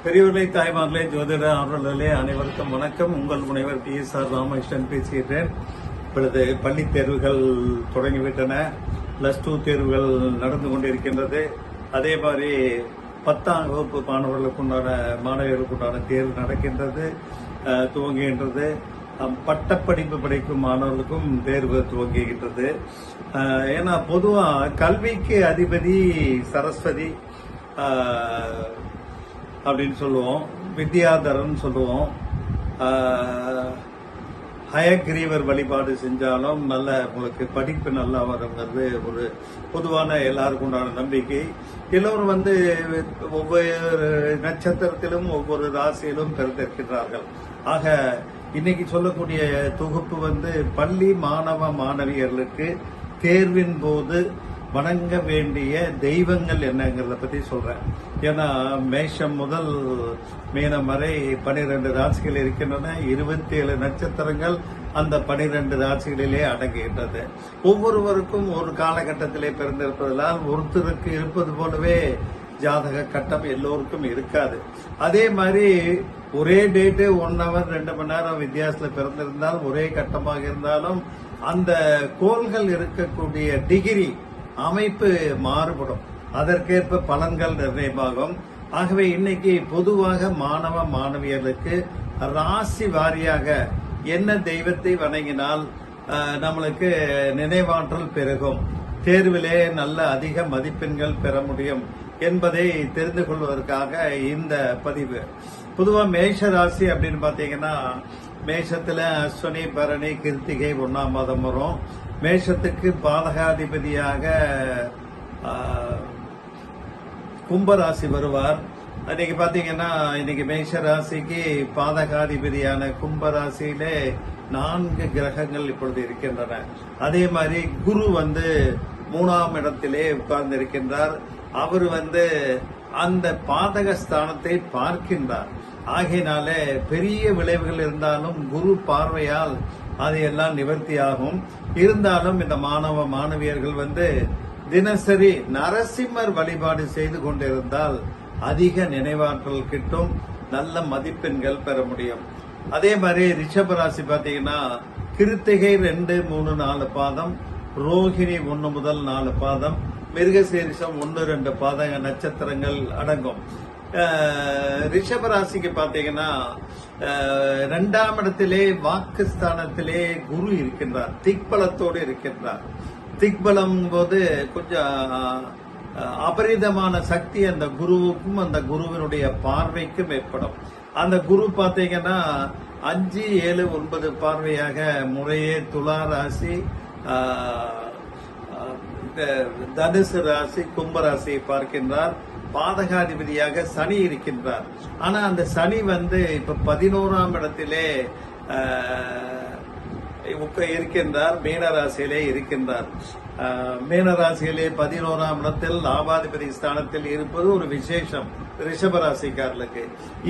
பெரியவர்களே, தாய்மார்களே, ஜோதிட ஆர்வலர்களே, அனைவருக்கும் வணக்கம். உங்கள் முனைவர் PSR ராமகிருஷ்ணன் பேசுகிறேன். இப்பொழுது பள்ளி தேர்வுகள் தொடங்கிவிட்டன. +2 தேர்வுகள் நடந்து கொண்டிருக்கின்றது. அதே மாதிரி 10ஆம் வகுப்பு மாணவர்களுக்குண்டான தேர்வு நடக்கின்றது, துவங்குகின்றது. பட்டப்படிப்பு படிக்கும் மாணவர்களுக்கும் தேர்வு துவங்குகின்றது. ஏன்னா பொதுவாக கல்விக்கு அதிபதி சரஸ்வதி அப்படின்னு சொல்லுவோம், வித்யாதரன் சொல்லுவோம். ஹயக்ரீவர் வழிபாடு செஞ்சாலும் நல்ல உங்களுக்கு படிப்பு நல்லா வருங்கிறது ஒரு பொதுவான எல்லாருக்கும் உண்டான நம்பிக்கை. எல்லோரும் ஒவ்வொரு நட்சத்திரத்திலும் ஒவ்வொரு ராசியிலும் பிறந்திருக்கிறார்கள். ஆக இன்னைக்கு சொல்லக்கூடிய தொகுப்பு பள்ளி மாணவ மாணவியர்களுக்கு தேர்வின் போது வணங்க வேண்டிய தெய்வங்கள் என்னங்கிறத பத்தி சொல்றேன். ஏன்னா மேஷம் முதல் மீனம் வரை 12 ராசிகள் இருக்கின்றன. 27 நட்சத்திரங்கள் அந்த 12 ராசிகளிலே அடங்குகின்றது. ஒவ்வொருவருக்கும் ஒரு காலகட்டத்திலே பிறந்திருப்பதால் ஒருத்தருக்கு இருப்பது போலவே ஜாதக கட்டம் எல்லோருக்கும் இருக்காது. அதே மாதிரி ஒரே டேட்டு 1 ஹவர் 2 மணி நேரம் வித்தியாசத்தில் பிறந்திருந்தால் ஒரே கட்டமாக இருந்தாலும் அந்த கோள்கள் இருக்கக்கூடிய டிகிரி அமைப்பு மாறுபடும். அதற்கேற்ப பலன்கள் நிர்ணயமாகும். ஆகவே இன்னைக்கு பொதுவாக மாணவ மாணவியர்களுக்கு ராசி வாரியாக என்ன தெய்வத்தை வணங்கினால் நம்மளுக்கு நினைவாற்றல் பெருகும், தேர்விலே நல்ல அதிக மதிப்பெண்கள் பெற முடியும் என்பதை தெரிந்து கொள்வதற்காக இந்த பதிவு. பொதுவாக மேஷ ராசி அப்படின்னு பாத்தீங்கன்னா, மேஷத்துல அஸ்வினி பரணி கிருத்திகை 1ஆம் மாதம் வரும். மேஷத்துக்கு பாதகாதிபதியாக கும்பராசி வருவார். இன்னைக்கு பாத்தீங்கன்னா, இன்னைக்கு மேஷ ராசிக்கு பாதகாதிபதியான கும்பராசியிலே 4 கிரகங்கள் இப்பொழுது இருக்கின்றன. அதே மாதிரி குரு 3ஆம் இடத்திலே உட்கார்ந்து இருக்கின்றார். அவர் அந்த பாதக ஸ்தானத்தை பார்க்கின்றார். ஆகையினாலே பெரிய விளைவுகள் இருந்தாலும் குரு பார்வையால் அது எல்லாம் நிவர்த்தியாகும். இருந்தாலும் இந்த மாணவ மாணவியர்கள் தினசரி நரசிம்மர் வழிபாடு செய்து கொண்டிருந்தால் அதிக நினைவாற்றல் கிட்டும், நல்ல மதிப்பெண்கள் பெற முடியும். அதே மாதிரி ரிஷபராசி பாத்தீங்கன்னா, கிருத்திகை 2, 3, 4 பாதம், ரோஹிணி 1 முதல் 4 பாதம், மிருகசீரிஷம் 1, 2 பாதங்க நட்சத்திரங்கள் அடங்கும். ரிஷபராசிக்கு பாத்தீங்கன்னா 2ஆம் இடத்திலே வாக்குஸ்தானத்திலே குரு இருக்கின்றார், திக்பலத்தோடு இருக்கின்றார். திக்பலம் போது கொஞ்சம் அபரிதமான சக்தி அந்த குருவுக்கும் அந்த குருவினுடைய பார்வைக்கும் ஏற்படும். அந்த குரு பாத்தீங்கன்னா 5, 7, 9 பார்வையாக முறையே துலா ராசி, தனுசு ராசி, கும்பராசியை பார்க்கின்றார். பாதகாதிபதியாக சனி இருக்கின்றார். ஆனா அந்த சனி இப்ப 11ஆம் இடத்திலே இருக்கின்றார், மீனராசியிலே இருக்கின்றார். மீனராசியிலே 11ஆம் இடத்தில் லாபாதிபதி ஸ்தானத்தில் இருப்பது ஒரு விசேஷம் ரிஷபராசிக்காரர்களுக்கு.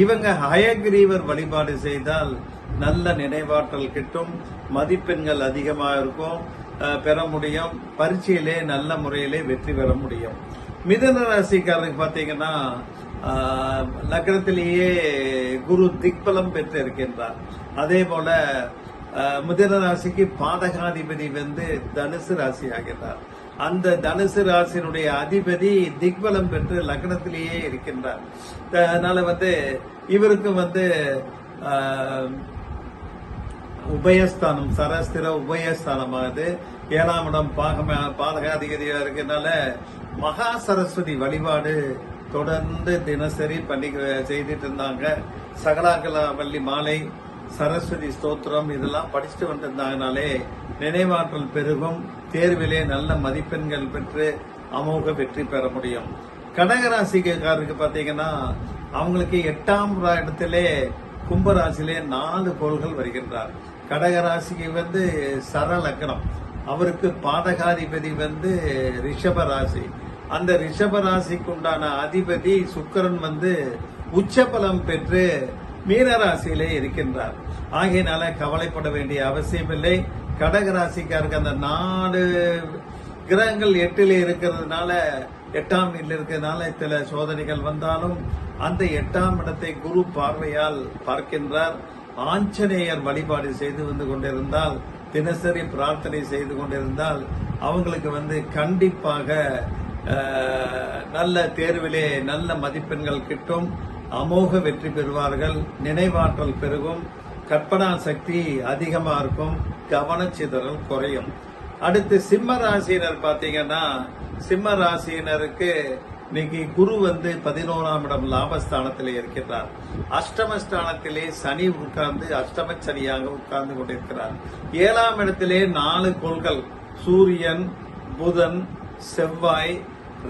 இவங்க ஹயக்ரீவர் வழிபாடு செய்தால் நல்ல நினைவாற்றல் கிட்டும், மதிப்பெண்கள் அதிகமாக இருக்கும், பெற முடியும், பரீட்சையிலே நல்ல முறையிலே வெற்றி பெற முடியும். மிதுன ராசிக்காரருக்கு பாத்தீங்கன்னா, லக்னத்திலேயே குரு திக்பலம் பெற்று இருக்கின்றார். அதே போல மிதுன ராசிக்கு பாதகாதிபதி தனுசு ராசி ஆகிறார். அந்த தனுசு ராசியினுடைய அதிபதி திக்பலம் பெற்று லக்னத்திலேயே இருக்கின்றார். அதனால இவருக்கு உபயஸ்தானம், சரஸ்திர உபயஸ்தானமாகுது. 7ஆம் இடம் பாதகாதிபதியா இருக்கனால மகா சரஸ்வதி வழிபாடு தொடர்ந்து தினசரி செய்துட்டு இருந்தாங்க. சகலாகலாவல்லி மாலை, சரஸ்வதி ஸ்தோத்திரம் இதெல்லாம் படிச்சுட்டு வந்திருந்தாங்கனாலே நினைவாற்றல் பெருகும், தேர்விலே நல்ல மதிப்பெண்கள் பெற்று அமோக வெற்றி பெற முடியும். கடகராசிக்காரருக்கு பாத்தீங்கன்னா, அவங்களுக்கு 8ஆம் இடத்திலே கும்பராசியிலே 4 கோள்கள் வருகின்றார். கடகராசிக்கு சரலக்கணம், அவருக்கு பாதகாதிபதி ரிஷபராசி. அந்த ரிஷபராசிக்கு உண்டான அதிபதி சுக்கிரன் உச்சபலம் பெற்று மீனராசியிலே இருக்கின்றார். ஆகையினால கவலைப்பட வேண்டிய அவசியம் இல்லை. கடகராசிக்காருக்கு அந்த 4 கிரகங்கள் 8ல் இருக்கிறதுனால 8ஆம் வீட்டில் இருக்கிறதுனால சில சோதனைகள் வந்தாலும் அந்த 8ஆம் இடத்தை குரு பார்வையால் பார்க்கின்றார். ஆஞ்சநேயர் வழிபாடு செய்து வந்து கொண்டிருந்தால், தினசரி பிரார்த்தனை செய்து கொண்டிருந்தால் அவங்களுக்கு கண்டிப்பாக நல்ல தேர்விலே நல்ல மதிப்பெண்கள் கிட்டும், அமோக வெற்றி பெறுவார்கள், நினைவாற்றல் பெருகும், கற்பனா சக்தி அதிகமா இருக்கும், கவனச்சிதறல் குறையும். அடுத்து சிம்ம ராசியினர் பாத்தீங்கன்னா, சிம்ம ராசியினருக்கு இன்னைக்கு குரு 11ஆம் இடம் லாபஸ்தானத்திலே இருக்கின்றார். அஷ்டமஸ்தானத்திலே சனி உட்கார்ந்து அஷ்டம சனியாக உட்கார்ந்து கொண்டிருக்கிறார். 7ஆம் இடத்திலே 4 கோள்கள் சூரியன், புதன், செவ்வாய்,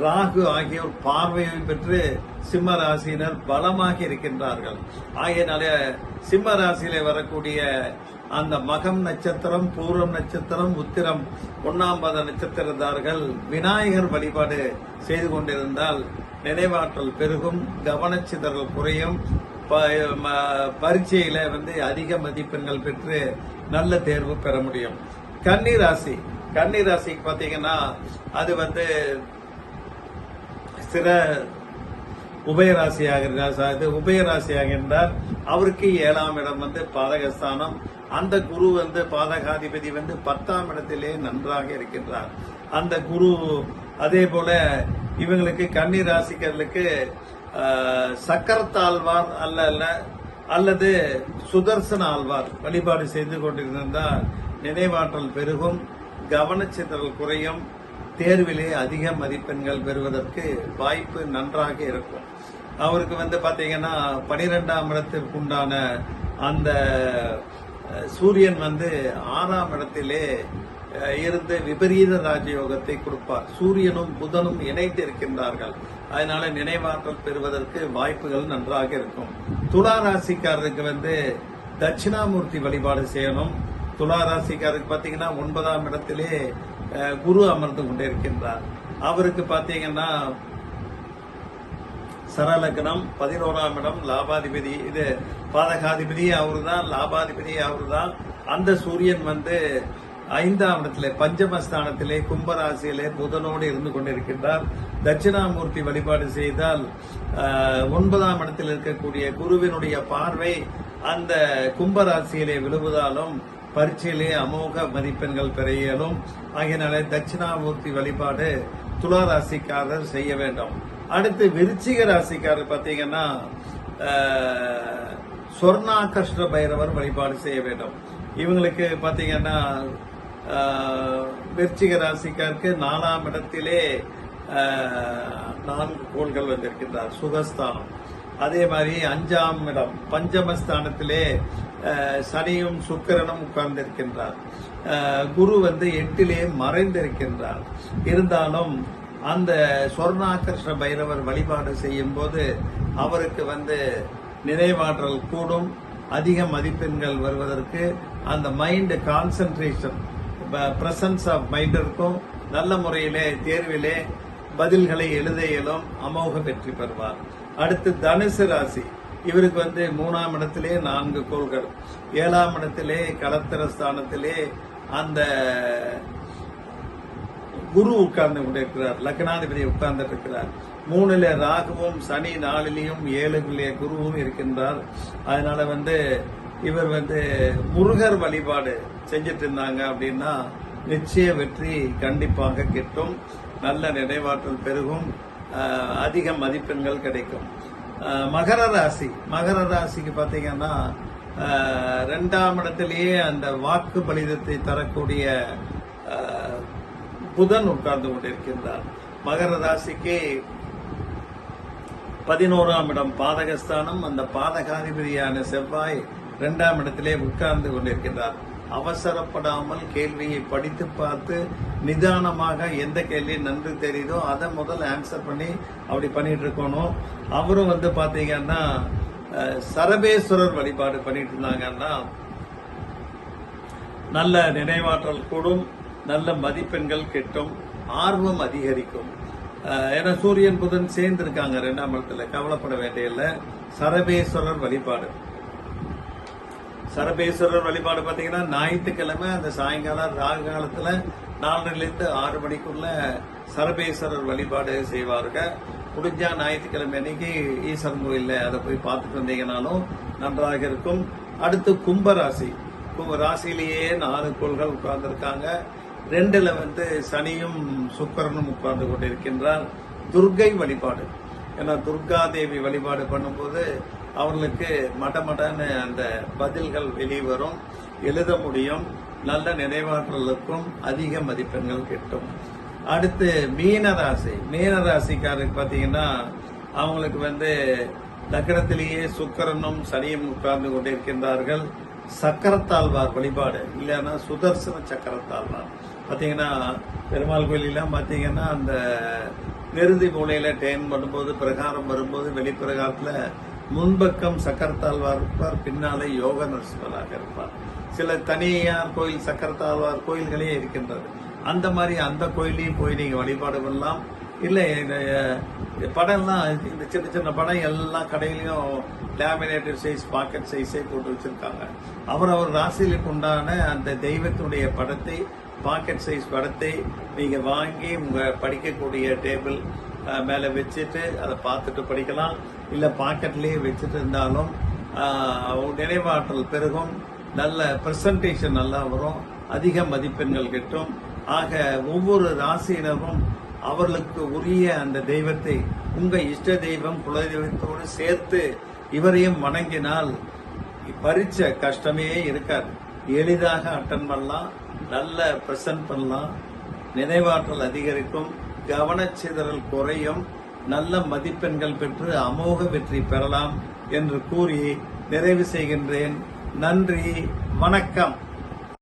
ராகு ஆகியோர் பார்வையை பெற்று சிம்ம ராசியினர் பலமாக இருக்கின்றார்கள். ஆகையினால சிம்ம ராசியிலே வரக்கூடிய அந்த மகம் நட்சத்திரம், பூரம் நட்சத்திரம், உத்திரம் 1ஆம் பாத நட்சத்திரதார்கள் விநாயகர் வழிபாடு செய்து கொண்டிருந்தால் நினைவாற்றல் பெருகும், கவனச்சிதறல் குறையும், பரீட்சையில அதிக மதிப்பெண்கள் பெற்று நல்ல தேர்வு பெற முடியும். கன்னி ராசி, கன்னி ராசிக்கு பாத்தீங்கன்னா அது சிற உபயராசியாக என்றால் அவருக்கு 7ஆம் இடம் பாதகஸ்தானம். அந்த குரு பாதகாதிபதி 10ஆம் இடத்திலே நன்றாக இருக்கின்றார். அந்த குரு அதே போல இவங்களுக்கு கன்னி ராசிக்கர்களுக்கு சக்கரத்தாழ்வார் அல்லது சுதர்சன ஆழ்வார் வழிபாடு செய்து கொண்டிருந்தால் நினைவாற்றல் பெருகும், கவனச்சிதறல் குறையும், தேர்விலே அதிக மதிப்பெண்கள் பெறுவதற்கு வாய்ப்பு நன்றாக இருக்கும். அவருக்கு பாத்தீங்கன்னா 12ஆம் இடத்திற்கு உண்டான அந்த சூரியன் 6ஆம் இடத்திலே இருந்து விபரீத ராஜயோகத்தை கொடுப்பார். சூரியனும் புதனும் இணைந்து இருக்கின்றார்கள். அதனால நினைவாற்றல் பெறுவதற்கு வாய்ப்புகள் நன்றாக இருக்கும். துலா ராசிக்காரருக்கு தட்சிணாமூர்த்தி வழிபாடு செய்யணும். துலா ராசிக்காரருக்கு பாத்தீங்கன்னா 9ஆம் இடத்திலே குரு அமர்ந்து கொண்டிருக்கின்றார். அவருக்கு பாத்தீங்கன்னா சரலக்னம், 11ஆம் இடம், லாபாதிபதி, இது பாதகாதிபதி அவருதான், லாபாதிபதி அவருதான். அந்த சூரியன் 5ஆம் இடத்திலே பஞ்சமஸ்தானத்திலே கும்பராசியிலே புதனோடு இருந்து கொண்டிருக்கின்றார். தட்சிணாமூர்த்தி வழிபாடு செய்தால் 9ஆம் இடத்தில் இருக்கக்கூடிய குருவினுடைய பார்வை அந்த கும்பராசியிலே விழுவதாலும் பரீட்சையிலே அமோக மதிப்பெண்கள் பெற இயலும். ஆகையினாலே தட்சிணாமூர்த்தி வழிபாடு துலா ராசிக்காரர் செய்ய வேண்டும். அடுத்து விருச்சிக ராசிக்காரர் பாத்தீங்கன்னா சொர்ணாகிருஷ்ண பைரவர் வழிபாடு செய்ய வேண்டும். இவங்களுக்கு பாத்தீங்கன்னா விருச்சிக ராசிக்காருக்கு 4ஆம் இடத்திலே 4 கோள்கள் வந்திருக்கின்றார், சுகஸ்தானம். அதே மாதிரி 5ஆம் இடம் பஞ்சமஸ்தானத்திலே சனியும் சுக்கிரனும் உட்கார்ந்திருக்கின்றார். குரு 8லே மறைந்திருக்கின்றார். இருந்தாலும் அந்த சொர்ணாகிருஷ்ண பைரவர் வழிபாடு செய்யும் போது அவருக்கு நினைவாற்றல் கூடும், அதிக மதிப்பெண்கள் வருவதற்கு அந்த mind concentration, presence of mind இருக்கும். நல்ல முறையிலே தேர்விலே பதில்களை எழுத இயலும், அமோக வெற்றி பெறுவார். அடுத்து தனுசு ராசி, இவருக்கு 3ஆம் இடத்திலே 4 கோள்கள், 7ஆம் இடத்திலே களத்திரஸ்தானத்திலே அந்த குரு உட்கார்ந்து கொண்டிருக்கிறார், லக்னாதிபதி உட்கார்ந்து இருக்கிறார். 3ல ராகுவும் சனி, 4லையும் 7லே குருவும் இருக்கின்றார். அதனால இவர் முருகர் வழிபாடு செஞ்சிட்டு இருந்தாங்க அப்படின்னா நிச்சய வெற்றி கண்டிப்பாக கிட்டும், நல்ல நினைவாற்றல் பெருகும், அதிக மதிப்பெண்கள் கிடைக்கும். மகர ராசி, மகர ராசிக்கு பாத்தீங்கன்னா 2ஆம் இடத்திலேயே அந்த வாக்கு பலிதத்தை தரக்கூடிய புதன் உட்கார்ந்து கொண்டிருக்கின்றார். மகர ராசிக்கு 11ஆம் இடம் பாதகஸ்தானம். அந்த பாதகாதிபதியான செவ்வாய் 2ஆம் இடத்திலே உட்கார்ந்து கொண்டிருக்கின்றார். அவசரப்படாமல் கேள்வியை படித்து பார்த்து நிதானமாக எந்த கேள்வி நன்கு தெரியுதோ அதை முதல் ஆன்சர் பண்ணி அப்படி பண்ணிட்டு இருக்கணும். அவரும் பாத்தீங்கன்னா சரபேஸ்வரர் வழிபாடு பண்ணிட்டு இருந்தாங்கன்னா நல்ல நினைவாற்றல் கூடும், நல்ல மதிப்பெண்கள் கிட்டும், ஆர்வம் அதிகரிக்கும். ஏன்னா சூரியன் புதன் சேர்ந்து இருக்காங்க 2ஆம் இடத்துல, கவலைப்பட வேண்டிய சரபேஸ்வரர் வழிபாடு. சரபேஸ்வரர் வழிபாடு பாத்தீங்கன்னா ஞாயிற்றுக்கிழமை அந்த சாயங்காலம் ராகு காலத்துல 4லிருந்து 6 மணிக்குள்ள சரபேஸ்வரர் வழிபாடு செய்வார்கள். முடிஞ்சா ஞாயிற்றுக்கிழமை அன்னைக்கு ஈஸ்வரன் கோயில்ல அதை போய் பார்த்துட்டு வந்தீங்கன்னாலும் நன்றாக இருக்கும். அடுத்து கும்பராசி. ராசியிலேயே 4 கோள்கள் உட்கார்ந்துருக்காங்க. 2ல சனியும் சுக்கிரனும் உட்கார்ந்து கொண்டிருக்கின்றார். துர்க்கை வழிபாடு, ஏன்னா துர்கா தேவி வழிபாடு பண்ணும்போது அவர்களுக்கு மடமடன்னு அந்த பதில்கள் வெளிவரும், எழுத முடியும், நல்ல நினைவாற்றலுக்கும் அதிக மதிப்பெண்கள் கிட்டும். அடுத்து மீனராசி. மீனராசிக்காரருக்கு பார்த்தீங்கன்னா அவங்களுக்கு லக்னத்திலேயே சுக்கிரனும் சனியும் உட்கார்ந்து கொண்டிருக்கின்றார்கள். சக்கரத்தாழ்வார் வழிபாடு, இல்லைன்னா சுதர்சன சக்கரத்தாழ்வார். பார்த்தீங்கன்னா பெருமாள் கோயிலெல்லாம் பார்த்தீங்கன்னா அந்த நெருந்தி மூலையில டேன் பண்ணும்போது பிரகாரம் வரும்போது வெளிப்பிரகாரத்துல முன்பக்கம் சக்கரத்தாழ்வார் இருப்பார், பின்னாலே யோக நரசிம்மராக இருப்பார். சில தனியார் கோயில் சக்கரத்தாழ்வார் கோயில்களே இருக்கின்றது. அந்த மாதிரி அந்த கோயிலையும் போய் நீங்க வழிபாடு பண்ணலாம். இல்லை படம்லாம் இந்த சின்ன சின்ன படம் எல்லா கடையிலையும் லேமினேட்டட் சைஸ் பாக்கெட் சைஸே போட்டு வச்சிருக்காங்க. அவர் ராசியிலுக்கு உண்டான அந்த தெய்வத்துடைய படத்தை, பாக்கெட் சைஸ் படத்தை நீங்க வாங்கி உங்க படிக்கக்கூடிய டேபிள் மேல வச்சுட்டு அதை பார்த்துட்டு படிக்கலாம். இல்ல பாக்கெட்லயே வச்சுட்டு இருந்தாலும் நினைவாற்றல் பெருகும், நல்ல பிரசன்டேஷன் நல்லா வரும், அதிக மதிப்பெண்கள் கிட்டும். ஆக ஒவ்வொரு ராசியினரும் அவர்களுக்கு உரிய அந்த தெய்வத்தை, உங்க இஷ்ட தெய்வம் குலதெய்வத்தோடு சேர்த்து இவரையும் வணங்கினால் பரீட்ச கஷ்டமே இருக்காது. எளிதாக அட்டன் பண்ணலாம், நல்ல பிரசன்ட் பண்ணலாம், நினைவாற்றல் அதிகரிக்கும், கவனச்சிதறல் குறையும், நல்ல மதிப்பெண்கள் பெற்று அமோக வெற்றி பெறலாம் என்று கூறி நிறைவு செய்கின்றேன். நன்றி, வணக்கம்.